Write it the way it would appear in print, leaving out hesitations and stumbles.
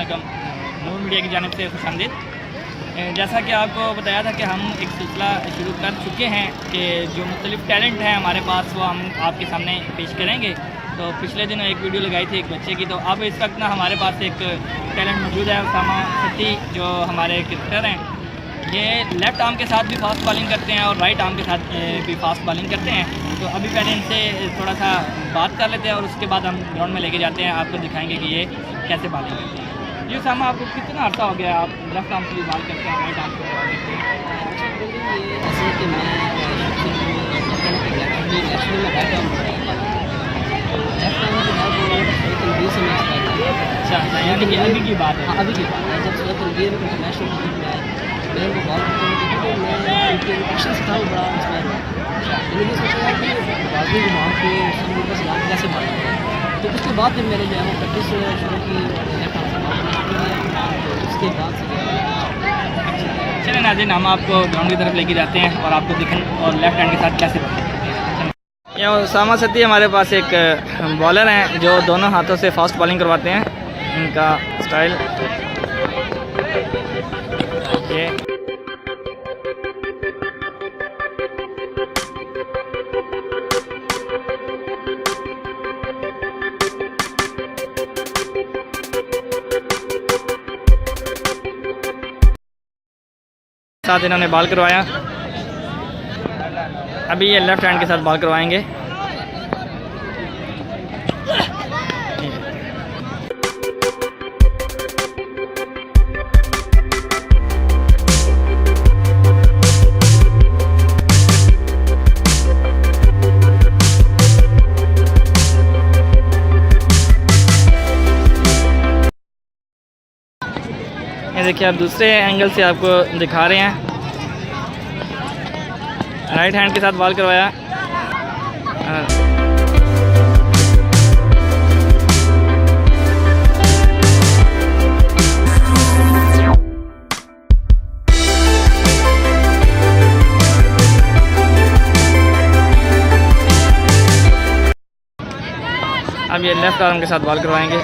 अस्सलामुअलैकुम। नूर मीडिया की जानिब से खुशामदीद। जैसा कि आपको बताया था कि हम एक सिलसिला शुरू कर चुके हैं कि जो मुख्तलिफ़ टैलेंट हैं हमारे पास वो हम आपके सामने पेश करेंगे। तो पिछले दिनों एक वीडियो लगाई थी एक बच्चे की, तो अब इस वक्त ना हमारे पास एक टैलेंट मौजूद है, उसामा सत्ती, जो हमारे क्रिकेटर हैं। ये लेफ़्ट आर्म के साथ भी फास्ट बॉलिंग करते हैं और राइट आर्म के साथ भी फास्ट बॉलिंग करते हैं। तो अभी पहले इनसे थोड़ा सा बात कर लेते हैं और उसके बाद हम ग्राउंड में लेके जाते हैं, आपको दिखाएंगे कि ये कैसे बॉलिंग करते हैं। जी उसामा, आपको कितना अर्सा हो गया आप लेफ़्ट आर्म से भी बॉल करते हैं, राइट आर्म से बॉल करते हैं? ऐसे कि मैं राइट आर्म अच्छा, यानी कि अभी की बात है? हाँ, अभी की बात है। जब सूरत तनवीर इंटरनेशनल मैं उनको बॉल करते हुए देखा तो मैं उनके एक्शन से था वो बड़ा इंस्पायर हुआ। मैंने ये सोचा कि बाजू घुमा के उसका सलाम कैसे मारना है। तो उसके बाद फिर मैंने जो है वो प्रैक्टिस शुरू की लेफ्ट आर्म से बॉल, उसके बाद से चलिए नाज़रीन, हम आपको ग्राउंड की तरफ लेके जाते हैं और आपको दिखें और लेफ्ट हैंड के साथ कैसे बॉलिंग। ये उसामा सत्ती हमारे पास एक बॉलर हैं जो दोनों हाथों से फास्ट बॉलिंग करवाते हैं। इनका स्टाइल ये साथ इन्होंने बॉल करवाया। अभी ये लेफ्ट हैंड के साथ बॉल करवाएंगे। ये देखिए, आप दूसरे एंगल से आपको दिखा रहे हैं। राइट हैंड के साथ बॉल करवाया। अब ये लेफ्ट आर्म के साथ बॉल करवाएंगे।